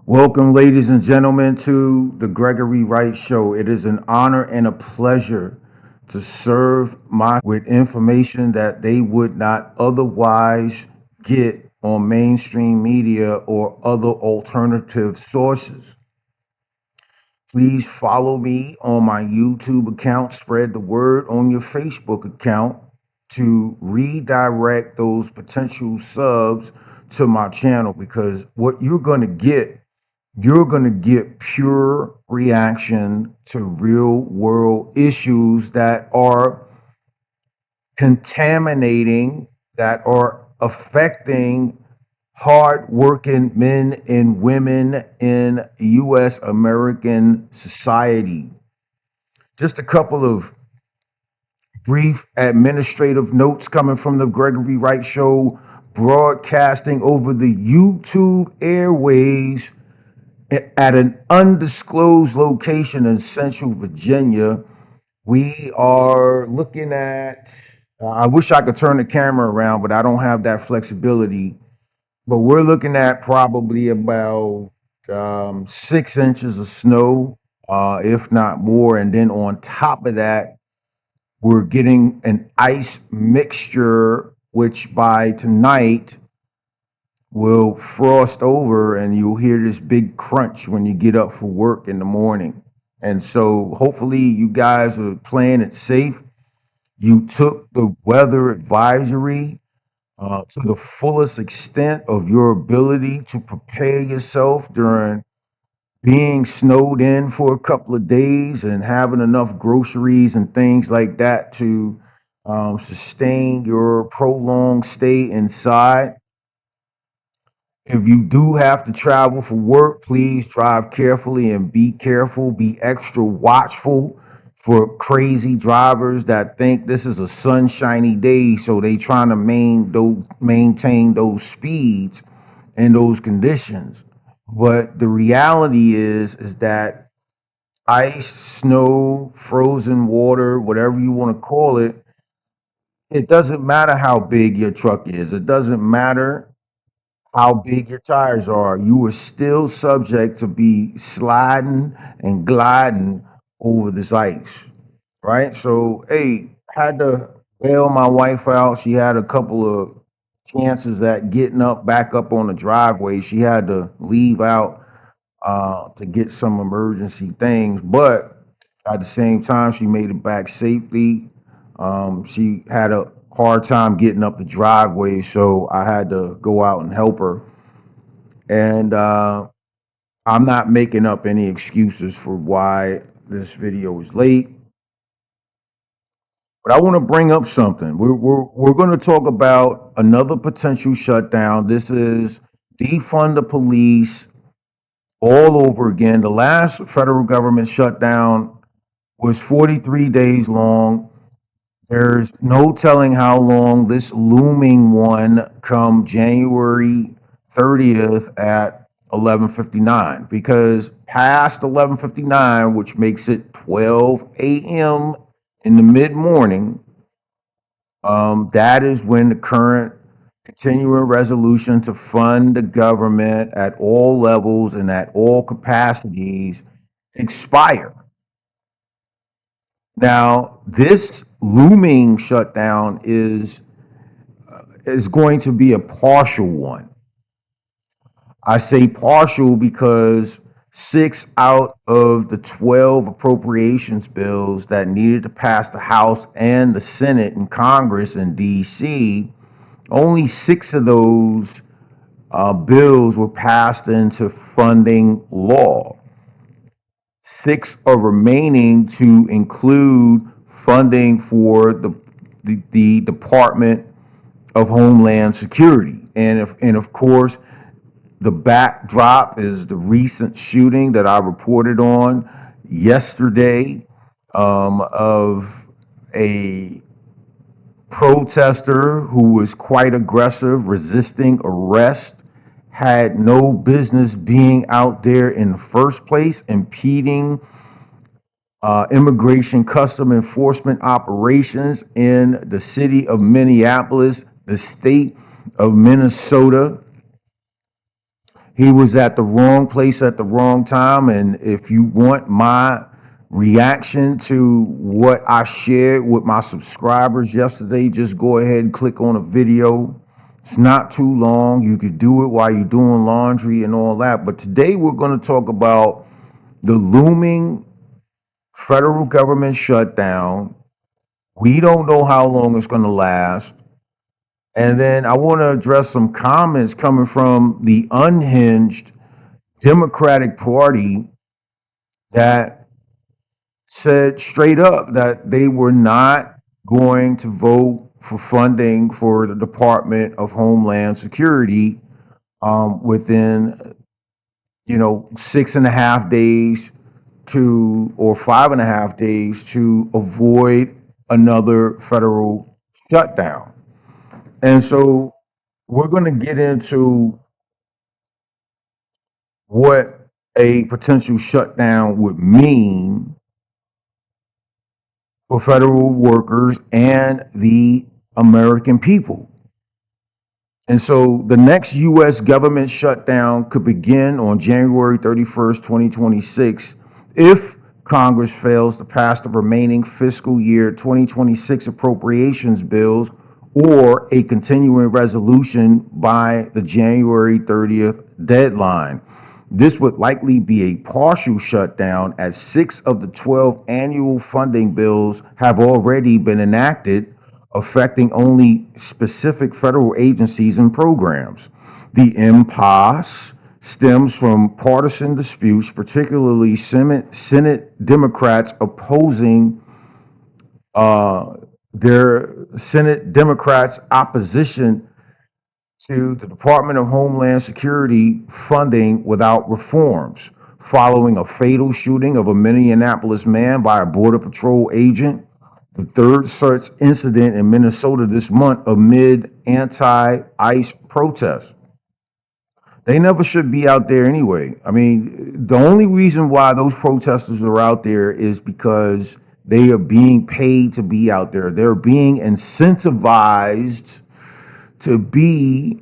Welcome, ladies and gentlemen, to the Gregory Wright Show. It is an honor and a pleasure to serve my with information that they would not otherwise get on mainstream media or other alternative sources. Please follow me on my YouTube account, spread the word on your Facebook account to redirect those potential subs to my channel, because what you're going to get pure reaction to real world issues that are contaminating, that are affecting hardworking men and women in U.S. American society. Just a couple of brief administrative notes coming from the Gregory Wright Show, broadcasting over the YouTube airways at an undisclosed location in Central Virginia. We are looking at, I wish I could turn the camera around, but I don't have that flexibility. But we're looking at probably about 6 inches of snow, if not more. And then on top of that, we're getting an ice mixture, which by tonight will frost over, and you'll hear this big crunch when you get up for work in the morning. And so hopefully you guys are playing it safe. You took the weather advisory to the fullest extent of your ability to prepare yourself during being snowed in for a couple of days and having enough groceries and things like that to sustain your prolonged stay inside. If you do have to travel for work, please drive carefully and be careful. Be extra watchful for crazy drivers that think this is a sunshiny day, so they trying to maintain those speeds and those conditions. But the reality is that ice, snow, frozen water, whatever you want to call it doesn't matter how big your truck is. It doesn't matter how big your tires are. You are still subject to be sliding and gliding over this ice, right? So, hey, had to bail my wife out. She had a couple of chances at getting up back up on the driveway. She had to leave out to get some emergency things, but at the same time, she made it back safely. She had a hard time getting up the driveway, so I had to go out and help her. And I'm not making up any excuses for why this video is late, but I want to bring up something. We're going to talk about another potential shutdown. This is defund the police all over again. The last federal government shutdown was 43 days long. There's no telling how long this looming one come January 30th at 11:59, because past 11:59, which makes it 12 a.m. in the mid morning, that is when the current continuing resolution to fund the government at all levels and at all capacities expire. Now, this looming shutdown is going to be a partial one. I say partial because 6 out of the 12 appropriations bills that needed to pass the House and the Senate and Congress in DC, only 6 of those bills were passed into funding law. 6 are remaining to include funding for the Department of Homeland Security. And of course, the backdrop is the recent shooting that I reported on yesterday, of a protester who was quite aggressive, resisting arrest, had no business being out there in the first place, impeding immigration custom enforcement operations in the city of Minneapolis, the state of Minnesota. He was at the wrong place at the wrong time. And if you want my reaction to what I shared with my subscribers yesterday, just go ahead and click on a video. It's not too long. You could do it while you're doing laundry and all that. But today we're going to talk about the looming federal government shutdown. We don't know how long it's going to last. And then I want to address some comments coming from the unhinged Democratic Party that said straight up that they were not going to vote for funding for the Department of Homeland Security within, 6.5 days or 5.5 days to avoid another federal shutdown. And so we're going to get into what a potential shutdown would mean for federal workers and the American people. And so the next U.S. government shutdown could begin on January 31st, 2026, if Congress fails to pass the remaining fiscal year 2026 appropriations bills or a continuing resolution by the January 30th deadline. This would likely be a partial shutdown, as 6 of the 12 annual funding bills have already been enacted, affecting only specific federal agencies and programs. The impasse stems from partisan disputes, particularly Senate Democrats opposing their Senate Democrats' opposition to the Department of Homeland Security funding without reforms, following a fatal shooting of a Minneapolis man by a Border Patrol agent, the third such incident in Minnesota this month amid anti-ICE protests. They never should be out there anyway. I mean, the only reason why those protesters are out there is because they are being paid to be out there. They're being incentivized to be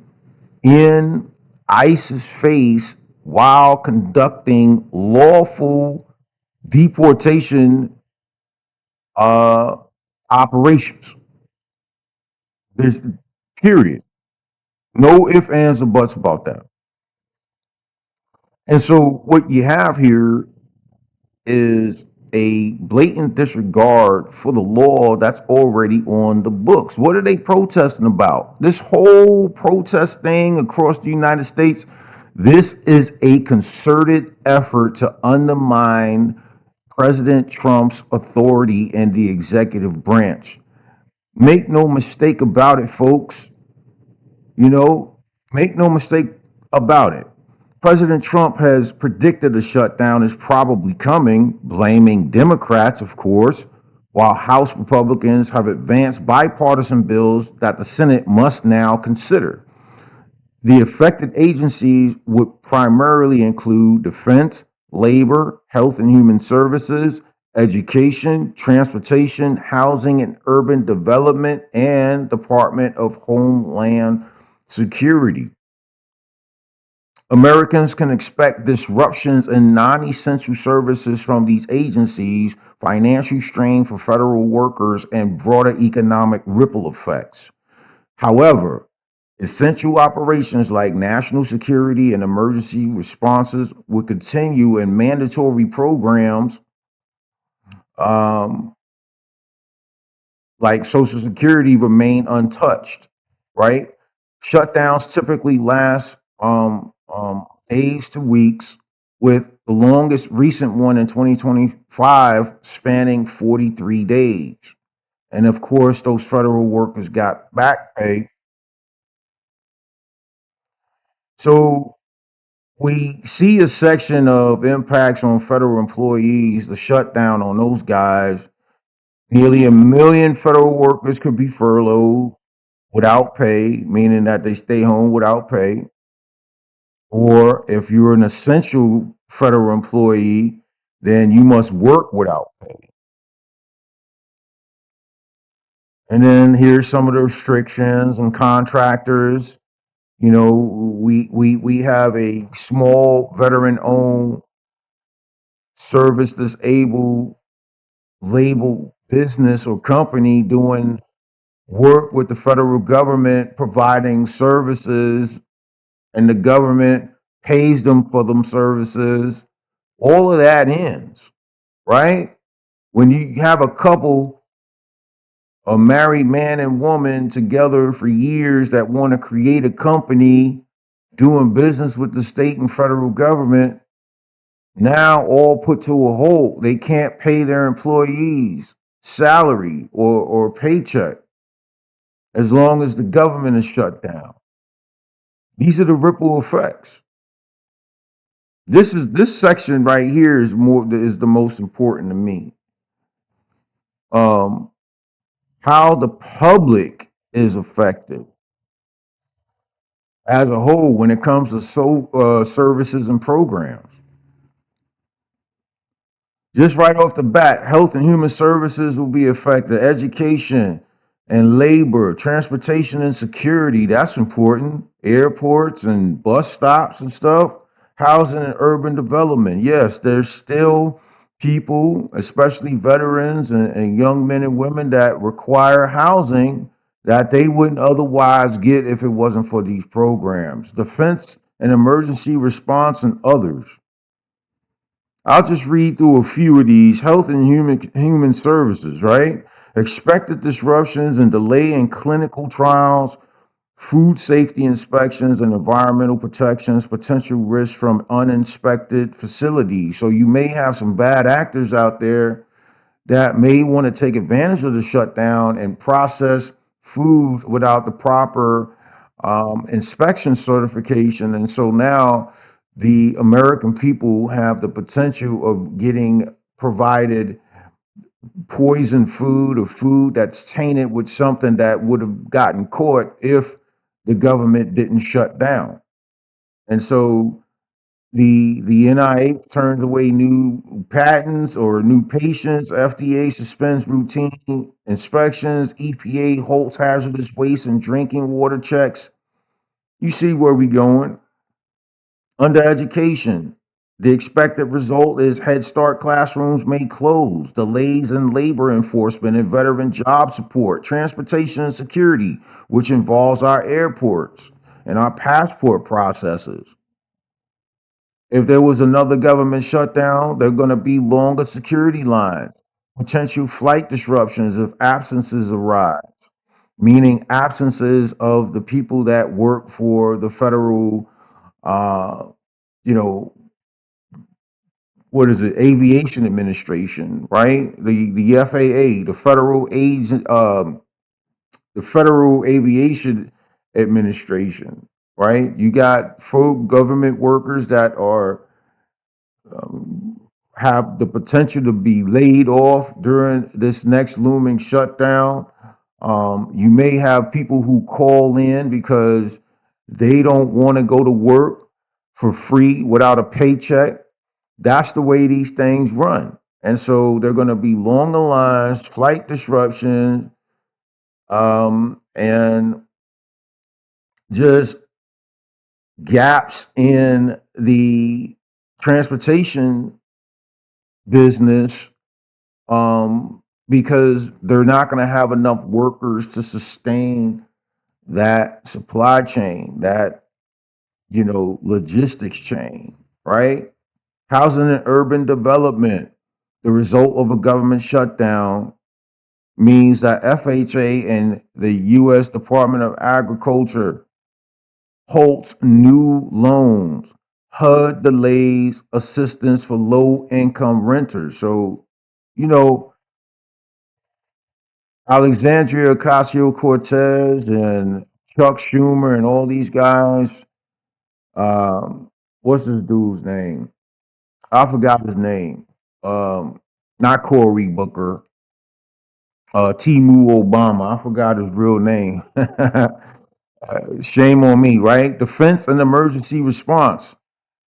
in ICE's face while conducting lawful deportation operations. There's period. No ifs, ands, or buts about that. And so what you have here is a blatant disregard for the law that's already on the books. What are they protesting about? This whole protest thing across the United States, this is a concerted effort to undermine President Trump's authority in the executive branch. Make no mistake about it, folks. Make no mistake about it. President Trump has predicted a shutdown is probably coming, blaming Democrats, of course, while House Republicans have advanced bipartisan bills that the Senate must now consider. The affected agencies would primarily include defense, labor, health and human services, education, transportation, housing and urban development, and Department of Homeland Security. Americans can expect disruptions in non-essential services from these agencies, financial strain for federal workers, and broader economic ripple effects. However, essential operations like national security and emergency responses will continue, and mandatory programs like Social Security remain untouched, right? Shutdowns typically last days to weeks, with the longest recent one in 2025 spanning 43 days. And of course, those federal workers got back pay. So we see a section of impacts on federal employees, the shutdown on those guys. Nearly 1 million federal workers could be furloughed without pay, meaning that they stay home without pay. Or if you're an essential federal employee, then you must work without pay. And then here's some of the restrictions on contractors. You know, we have a small veteran-owned, service disabled label business or company doing work with the federal government, providing services, and the government pays them for them services. All of that ends, right? When you have a couple, a married man and woman together for years that want to create a company doing business with the state and federal government, now all put to a halt. They can't pay their employees salary or paycheck as long as the government is shut down. These are the ripple effects. This section right here is the most important to me. Um, how the public is affected as a whole when it comes to services and programs. Just right off the bat, health and human services will be affected. Education and labor, transportation and security, that's important. Airports and bus stops and stuff. Housing and urban development. Yes, there's still people, especially veterans and young men and women, that require housing that they wouldn't otherwise get if it wasn't for these programs. Defense and emergency response and others. I'll just read through a few of these. Health and human services, right? Expected disruptions and delay in clinical trials, food safety inspections and environmental protections, potential risks from uninspected facilities. So you may have some bad actors out there that may want to take advantage of the shutdown and process foods without the proper inspection certification. And so now the American people have the potential of getting provided poison food or food that's tainted with something that would have gotten caught if the government didn't shut down. And so the NIH turns away new patents or new patients. FDA suspends routine inspections. EPA halts hazardous waste and drinking water checks. You see where we going. Under education, the expected result is Head Start classrooms may close, delays in labor enforcement and veteran job support, transportation and security, which involves our airports and our passport processes. If there was another government shutdown, there are going to be longer security lines, potential flight disruptions if absences arise, meaning absences of the people that work for the federal, uh, you know, what is it, aviation administration, right? The FAA, the Federal Aviation Administration, right? You got full government workers that are um, have the potential to be laid off during this next looming shutdown. You may have people who call in because they don't want to go to work for free without a paycheck. That's the way these things run. And so they're going to be longer lines, flight disruptions, and just gaps in the transportation business, because they're not going to have enough workers to sustain that supply chain, that, logistics chain, right? Housing and urban development. The result of a government shutdown means that FHA and the U.S. Department of Agriculture halts new loans, HUD delays assistance for low income renters. So, you know, Alexandria Ocasio Cortez and Chuck Schumer and all these guys, what's this dude's name? I forgot his name. Not Cory Booker. Timu Obama. I forgot his real name. Shame on me, right? Defense and emergency response,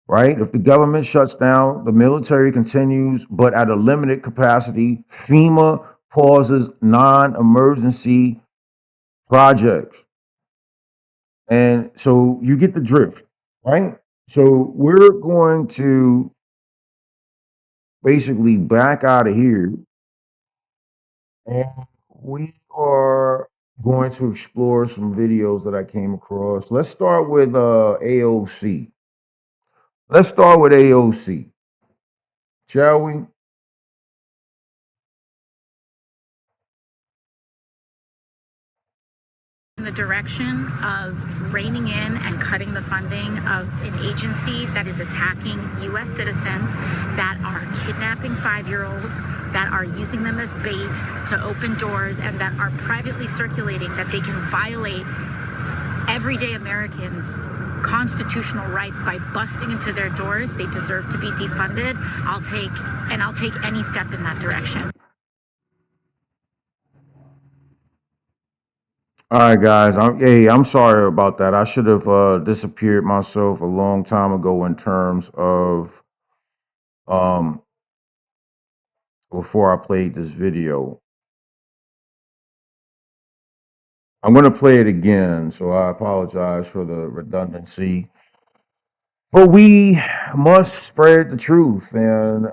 right? If the government shuts down, the military continues, but at a limited capacity. FEMA pauses non emergency projects. And so you get the drift, right? So we're going to basically back out of here, and we are going to explore some videos that I came across. Let's start with AOC. Let's start with AOC, shall we? In the direction of reining in and cutting the funding of an agency that is attacking U.S. citizens, that are kidnapping 5-year-olds, that are using them as bait to open doors, and that are privately circulating that they can violate everyday Americans' constitutional rights by busting into their doors. They deserve to be defunded. I'll take any step in that direction. All right, guys. I'm sorry about that. I should have disappeared myself a long time ago in terms of um before I played this video. I'm going to play it again, so I apologize for the redundancy. But we must spread the truth. And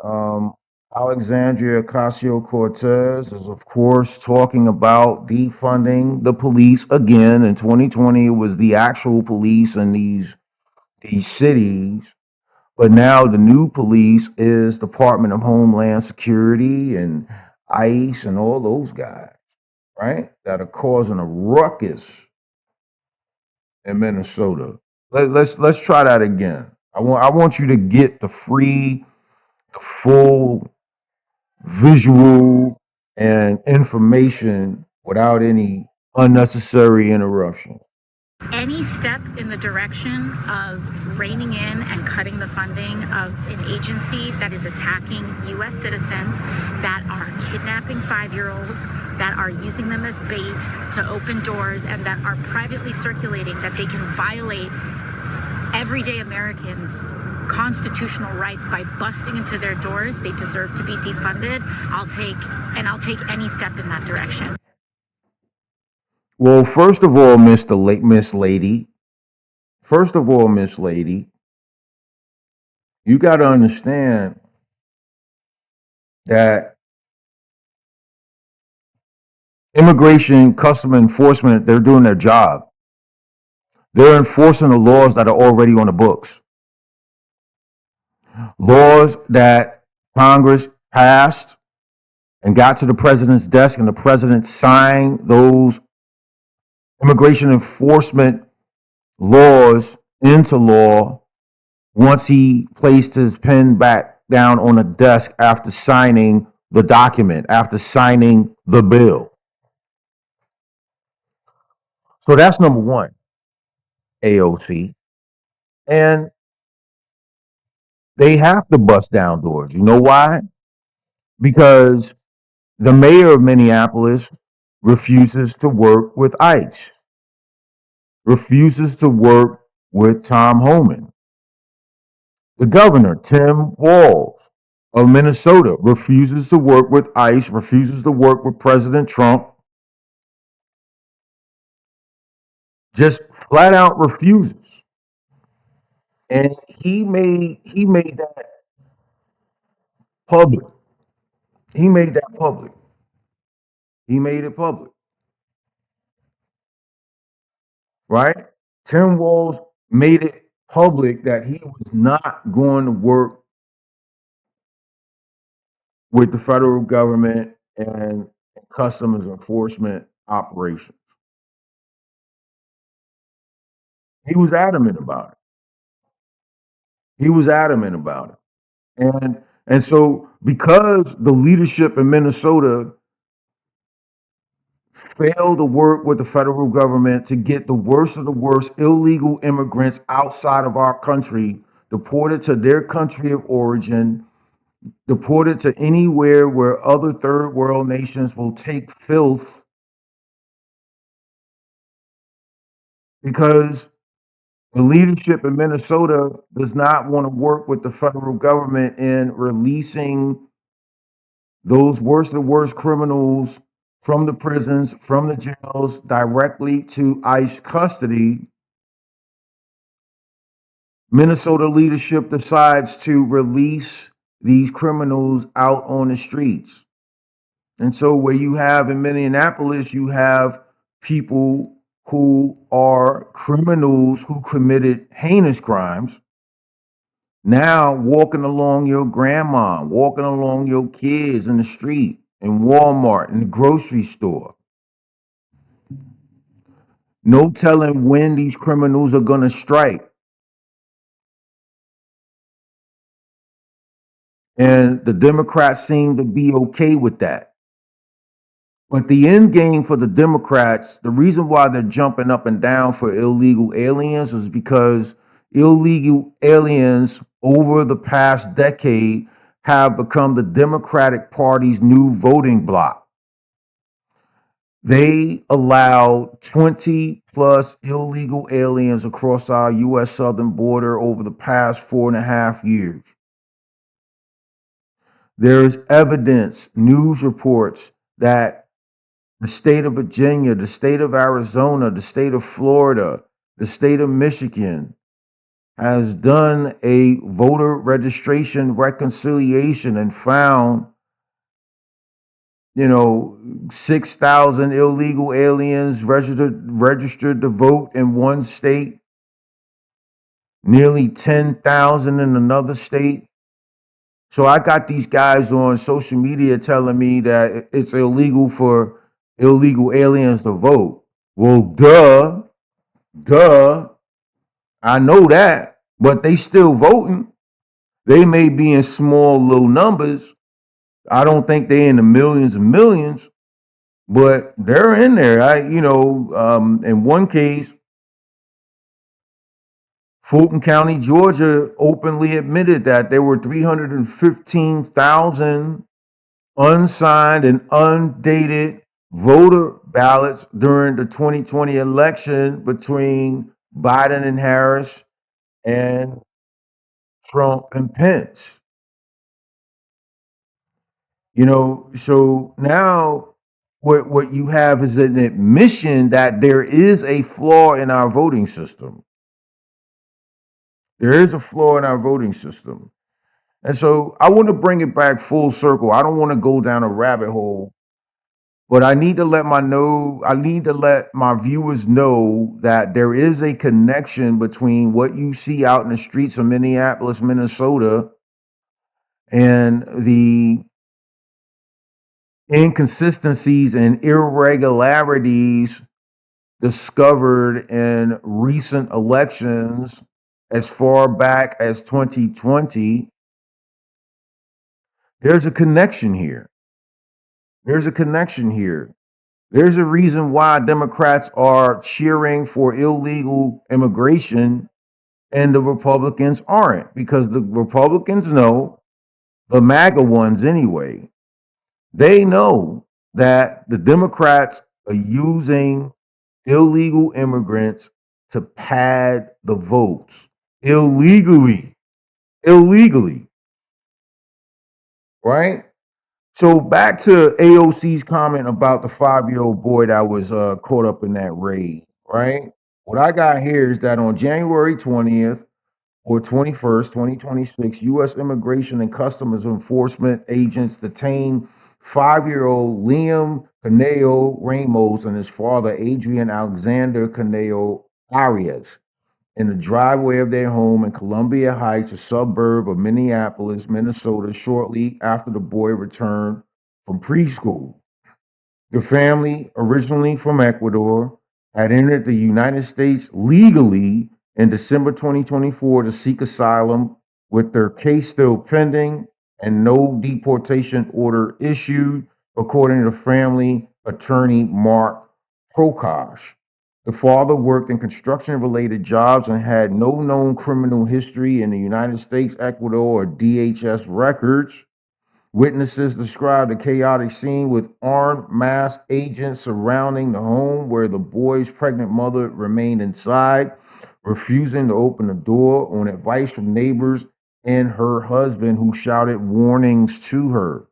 Alexandria Ocasio Cortez is, of course, talking about defunding the police again. In 2020, it was the actual police in these cities. But now the new police is Department of Homeland Security and ICE and all those guys, right? That are causing a ruckus in Minnesota. Let's try that again. I want you to get the full visual and information without any unnecessary interruption. Any step in the direction of reining in and cutting the funding of an agency that is attacking U.S. citizens, that are kidnapping 5-year-olds, that are using them as bait to open doors, and that are privately circulating that they can violate everyday Americans' constitutional rights by busting into their doors, they deserve to be defunded. I'll take any step in that direction. Well, first of all, Miss Lady. First of all, Miss Lady, you got to understand that immigration, custom enforcement, they're doing their job. They're enforcing the laws that are already on the books. Laws that Congress passed and got to the president's desk, and the president signed those immigration enforcement laws into law once he placed his pen back down on the desk after signing the document, after signing the bill. So that's number one, AOC. And they have to bust down doors. You know why? Because the mayor of Minneapolis refuses to work with ICE, refuses to work with Tom Homan. The governor, Tim Walz of Minnesota, refuses to work with ICE, refuses to work with President Trump, just flat out refuses. And he made that public. He made that public. He made it public, right? Tim Walz made it public that he was not going to work with the federal government and customs enforcement operations. He was adamant about it. He was adamant about it. And so because the leadership in Minnesota failed to work with the federal government to get the worst of the worst illegal immigrants outside of our country deported to their country of origin, deported to anywhere where other third world nations will take filth, because the leadership in Minnesota does not want to work with the federal government in releasing those worst of the worst criminals from the prisons, from the jails, directly to ICE custody, Minnesota leadership decides to release these criminals out on the streets. And so where you have in Minneapolis, you have people who are criminals who committed heinous crimes now walking along your grandma, walking along your kids in the street, in Walmart, in the grocery store. No telling when these criminals are going to strike. And the Democrats seem to be okay with that. But the end game for the Democrats, the reason why they're jumping up and down for illegal aliens is because illegal aliens over the past decade have become the Democratic Party's new voting bloc. They allowed 20 plus illegal aliens across our U.S. southern border over the past 4.5 years. There is evidence, news reports that the state of Virginia, the state of Arizona, the state of Florida, the state of Michigan has done a voter registration reconciliation and found, 6,000 illegal aliens registered to vote in one state, nearly 10,000 in another state. So I got these guys on social media telling me that it's illegal for illegal aliens to vote. Well, duh. I know that, but they still voting. They may be in small little numbers. I don't think they in the millions and millions, but they're in there. In one case, Fulton County, Georgia, openly admitted that there were 315,000 unsigned and undated voter ballots during the 2020 election between Biden and Harris and Trump and Pence. So now what you have is an admission that there is a flaw in our voting system. There is a flaw in our voting system. And so I want to bring it back full circle. I don't want to go down a rabbit hole, but I need to let my viewers know that there is a connection between what you see out in the streets of Minneapolis, Minnesota, and the inconsistencies and irregularities discovered in recent elections as far back as 2020. There's a connection here. There's a reason why Democrats are cheering for illegal immigration and the Republicans aren't, because the Republicans know, the MAGA ones anyway, they know that the Democrats are using illegal immigrants to pad the votes illegally, right? So back to AOC's comment about the 5-year-old boy that was caught up in that raid, right? What I got here is that on January 20th or 21st, 2026, U.S. Immigration and Customs Enforcement agents detained 5-year-old Liam Caneo Ramos and his father, Adrian Alexander Caneo Arias, in the driveway of their home in Columbia Heights, a suburb of Minneapolis, Minnesota, shortly after the boy returned from preschool. The family, originally from Ecuador, had entered the United States legally in December 2024 to seek asylum, with their case still pending and no deportation order issued, according to family attorney Mark Prokosh. The father worked in construction-related jobs and had no known criminal history in the United States, Ecuador, or DHS records. Witnesses described a chaotic scene with armed masked agents surrounding the home where the boy's pregnant mother remained inside, refusing to open the door on advice from neighbors and her husband, who shouted warnings to her.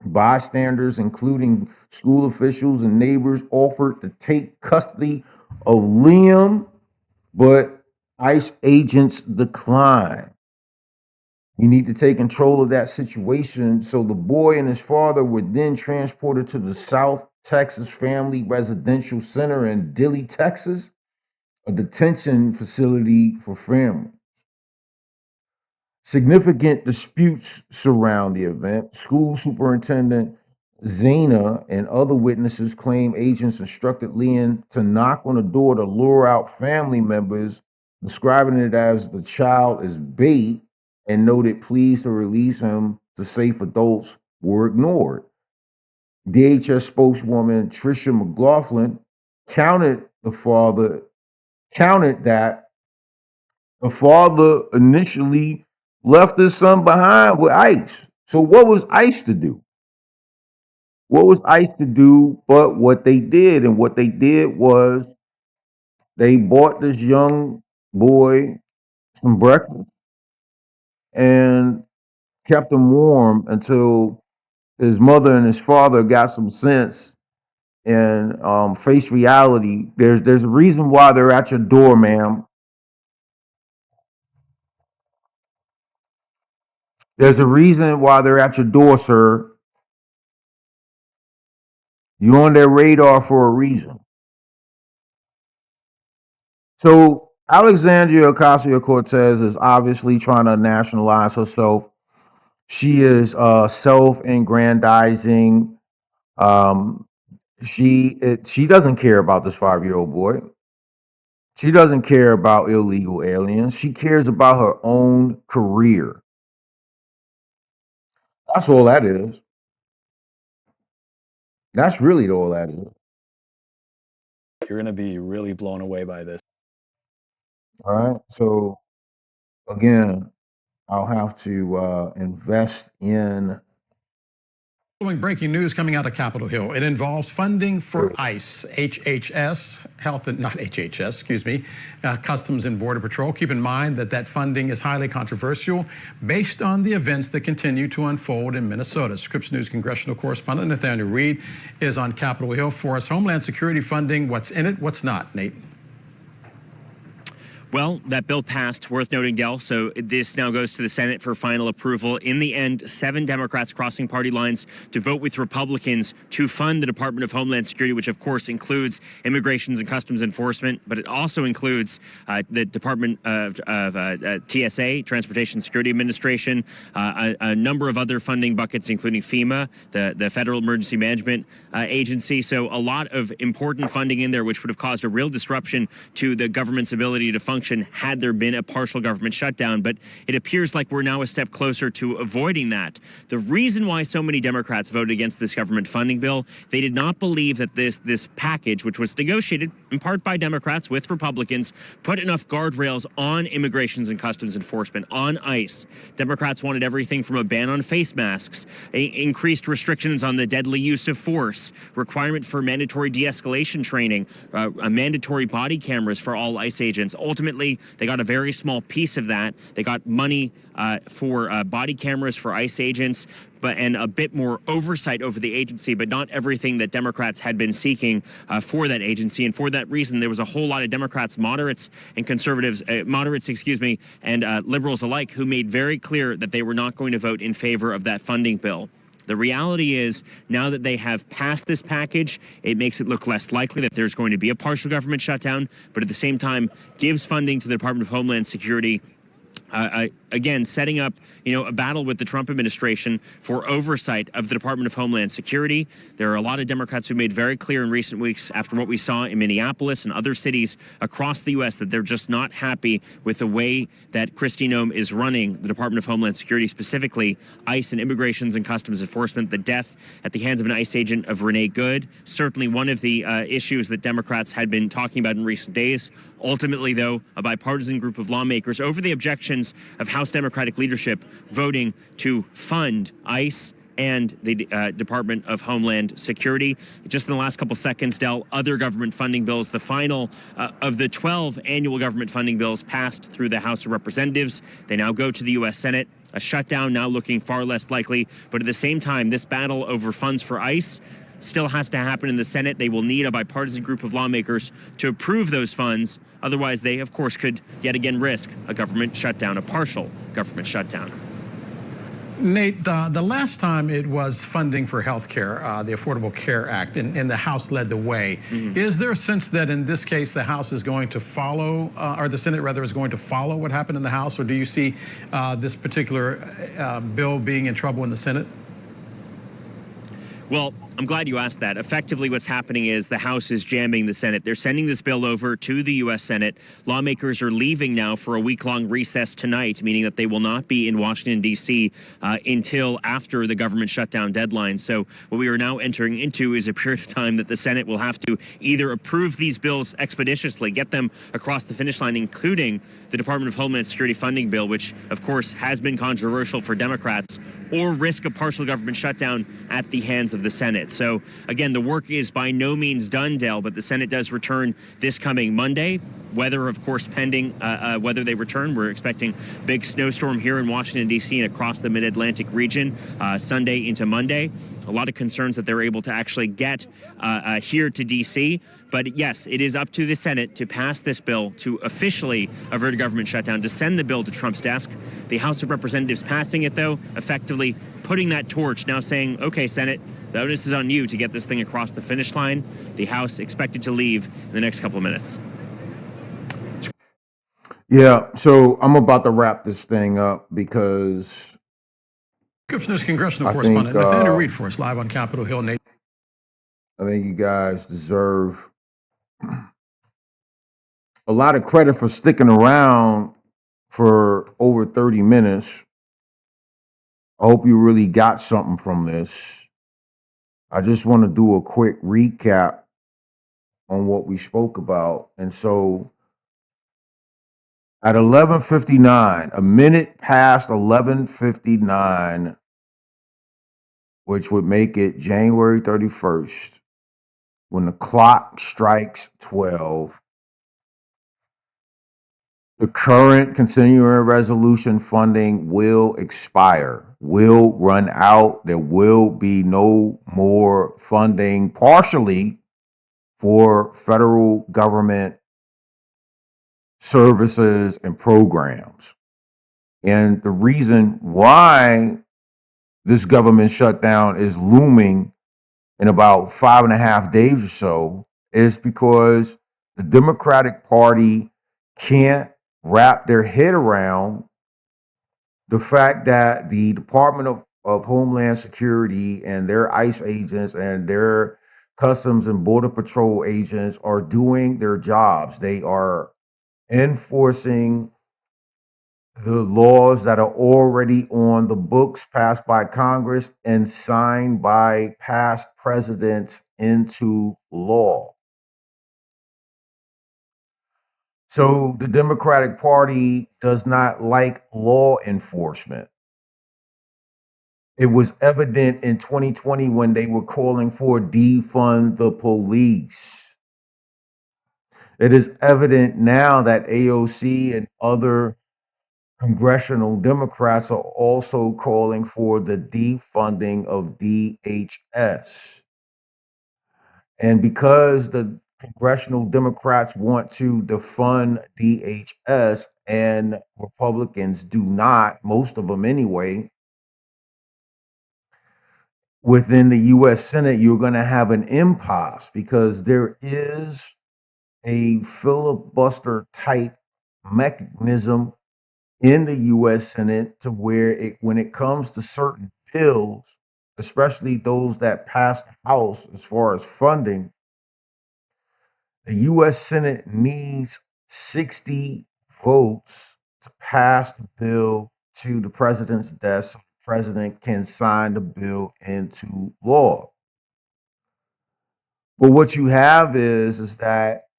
Bystanders, including school officials and neighbors, offered to take custody of Liam, but ICE agents decline. You need to take control of that situation. So the boy and his father were then transported to the South Texas Family Residential Center in Dilley, Texas, a detention facility for families. Significant disputes surround the event. School superintendent Zena and other witnesses claim agents instructed Leon to knock on the door to lure out family members, describing it as the child is bait, and noted pleas to release him to safe adults were ignored. DHS spokeswoman Tricia McLaughlin counted that the father initially left his son behind with ICE. So what was ICE to do? What was ICE to do but what they did? And what they did was they bought this young boy some breakfast and kept him warm until his mother and his father got some sense and faced reality. There's a reason why they're at your door, ma'am. There's a reason why they're at your door, sir. You're on their radar for a reason. So Alexandria Ocasio-Cortez is obviously trying to nationalize herself. She is self-aggrandizing. She doesn't care about this 5-year-old boy. She doesn't care about illegal aliens. She cares about her own career. That's all that is. That's really all that is. You're going to be really blown away by this. All right. So again, I'll have to invest in. Breaking news coming out of Capitol Hill. It involves funding for ICE, Customs and Border Patrol. Keep in mind that funding is highly controversial based on the events that continue to unfold in Minnesota. Scripps News congressional correspondent Nathaniel Reed is on Capitol Hill for us. Homeland Security funding, what's in it, what's not, Nate? Well, that bill passed, worth noting, Del, so this now goes to the Senate for final approval. In the end, 7 Democrats crossing party lines to vote with Republicans to fund the Department of Homeland Security, which of course includes Immigrations and Customs Enforcement, but it also includes the Department of TSA, Transportation Security Administration, a number of other funding buckets, including FEMA, the Federal Emergency Management Agency. So a lot of important funding in there, which would have caused a real disruption to the government's ability to function had there been a partial government shutdown. But it appears like we're now a step closer to avoiding that. The reason why so many Democrats voted against this government funding bill, they did not believe that this package, which was negotiated in part by Democrats with Republicans, put enough guardrails on Immigrations and Customs Enforcement, on ICE. Democrats wanted everything from a ban on face masks, increased restrictions on the deadly use of force, requirement for mandatory de-escalation training, mandatory body cameras for all ICE agents. Ultimately, they got a very small piece of that. They got money for body cameras for ICE agents, and a bit more oversight over the agency, but not everything that Democrats had been seeking for that agency. And for that reason, there was a whole lot of Democrats, moderates and conservatives, and liberals alike, who made very clear that they were not going to vote in favor of that funding bill. The reality is, now that they have passed this package, it makes it look less likely that there's going to be a partial government shutdown, but at the same time gives funding to the Department of Homeland Security, again, setting up, a battle with the Trump administration for oversight of the Department of Homeland Security. There are a lot of Democrats who made very clear in recent weeks, after what we saw in Minneapolis and other cities across the U.S., that they're just not happy with the way that Kristi Noem is running the Department of Homeland Security, specifically ICE and Immigrations and Customs Enforcement. The death at the hands of an ICE agent of Renee Good, certainly one of the issues that Democrats had been talking about in recent days. Ultimately, though, a bipartisan group of lawmakers, over the objections of House Democratic leadership, voting to fund ICE and the Department of Homeland Security. Just in the last couple seconds, Del, other government funding bills, the final of the 12 annual government funding bills passed through the House of Representatives. They now go to the U.S. Senate. A shutdown now looking far less likely. But at the same time, this battle over funds for ICE still has to happen in the Senate. They will need a bipartisan group of lawmakers to approve those funds. Otherwise, they, of course, could yet again risk a government shutdown, a partial government shutdown. Nate, the last time it was funding for health care, the Affordable Care Act, and the House led the way. Is there a sense that in this case the House is going to follow, or the Senate rather is going to follow what happened in the House, or do you see this particular bill being in trouble in the Senate? Well, I'm glad you asked that. Effectively, what's happening is the House is jamming the Senate. They're sending this bill over to the U.S. Senate. Lawmakers are leaving now for a week-long recess tonight, meaning that they will not be in Washington, D.C. Until after the government shutdown deadline. So what we are now entering into is a period of time that the Senate will have to either approve these bills expeditiously, get them across the finish line, including the Department of Homeland Security funding bill, which, of course, has been controversial for Democrats, or risk a partial government shutdown at the hands of the Senate. So, again, the work is by no means done, Dale, but the Senate does return this coming Monday. Weather, of course, pending whether they return. We're expecting big snowstorm here in Washington, D.C. and across the mid-Atlantic region Sunday into Monday. A lot of concerns that they're able to actually get here to D.C. But, yes, it is up to the Senate to pass this bill to officially avert a government shutdown, to send the bill to Trump's desk. The House of Representatives passing it, though, effectively putting that torch, now saying, okay, Senate, the onus is on you to get this thing across the finish line. The House expected to leave in the next couple of minutes. Yeah, so I'm about to wrap this thing up because Scripps News congressional I correspondent think Nathaniel Reed for us live on Capitol Hill. Nate. I think you guys deserve a lot of credit for sticking around for over 30 minutes. I hope you really got something from this. I just want to do a quick recap on what we spoke about. And so at 11:59, a minute past 11:59, which would make it January 31st, when the clock strikes 12, the current continuing resolution funding will expire, will run out. There will be no more funding partially for federal government services and programs. And the reason why this government shutdown is looming in about 5.5 days or so is because the Democratic Party can't wrap their head around the fact that the Department of Homeland Security and their ICE agents and their Customs and Border Patrol agents are doing their jobs. They are enforcing the laws that are already on the books, passed by Congress and signed by past presidents into law. So the Democratic Party does not like law enforcement. It was evident in 2020 when they were calling for defund the police. It is evident now that AOC and other congressional Democrats are also calling for the defunding of DHS. And because the congressional Democrats want to defund DHS and Republicans do not, most of them anyway, within the U.S. Senate, you're going to have an impasse because there is a filibuster type mechanism in the U.S. Senate to where when it comes to certain bills, especially those that pass the House as far as funding, the U.S. Senate needs 60 votes to pass the bill to the president's desk so the president can sign the bill into law. But what you have is that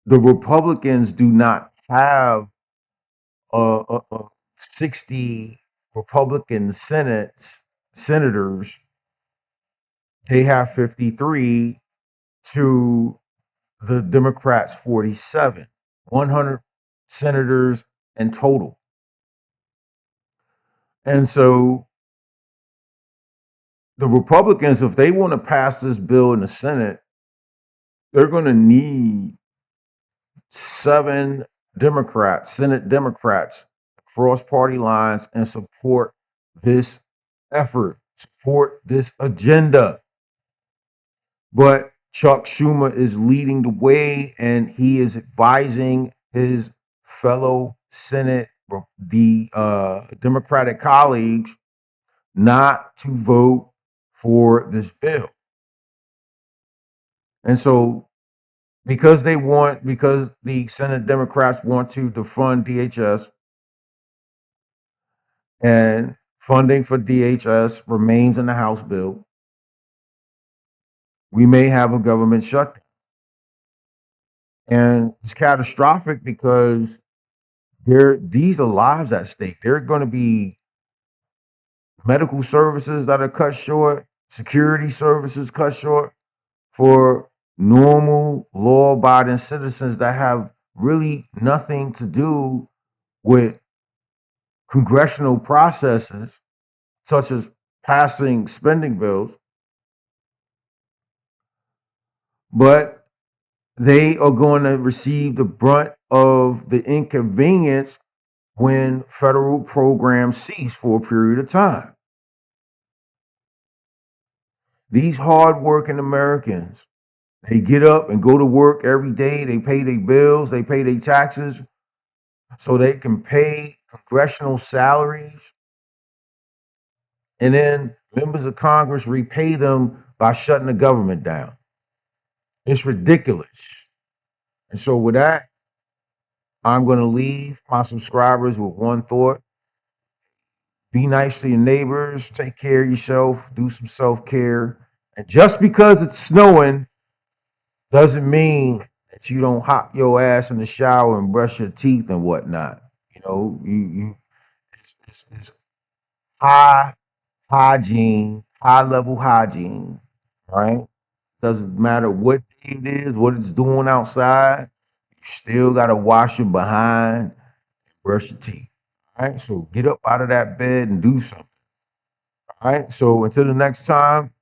the Republicans do not have 60 Republican senators. They have 53 to the Democrats 47, 100 senators in total. And so the Republicans, if they want to pass this bill in the Senate, they're going to need 7 Democrats, Senate Democrats, across party lines and support this effort, support this agenda. But Chuck Schumer is leading the way, and he is advising his fellow Senate, the Democratic colleagues, not to vote for this bill. And so, because the Senate Democrats want to defund DHS, and funding for DHS remains in the House bill, we may have a government shutdown. And it's catastrophic because these are lives at stake. There are going to be medical services that are cut short, security services cut short for normal law-abiding citizens that have really nothing to do with congressional processes, such as passing spending bills, but they are going to receive the brunt of the inconvenience when federal programs cease for a period of time. These hardworking Americans, they get up and go to work every day. They pay their bills, they pay their taxes so they can pay congressional salaries. And then members of Congress repay them by shutting the government down. It's ridiculous. And so with that, I'm going to leave my subscribers with one thought. Be nice to your neighbors, take care of yourself, do some self-care. And just because it's snowing doesn't mean that you don't hop your ass in the shower and brush your teeth and whatnot. You know, it's high hygiene, high level hygiene, right? Doesn't matter what day it is, what it's doing outside, you still gotta wash your behind and brush your teeth. All right, so get up out of that bed and do something. All right, so until the next time,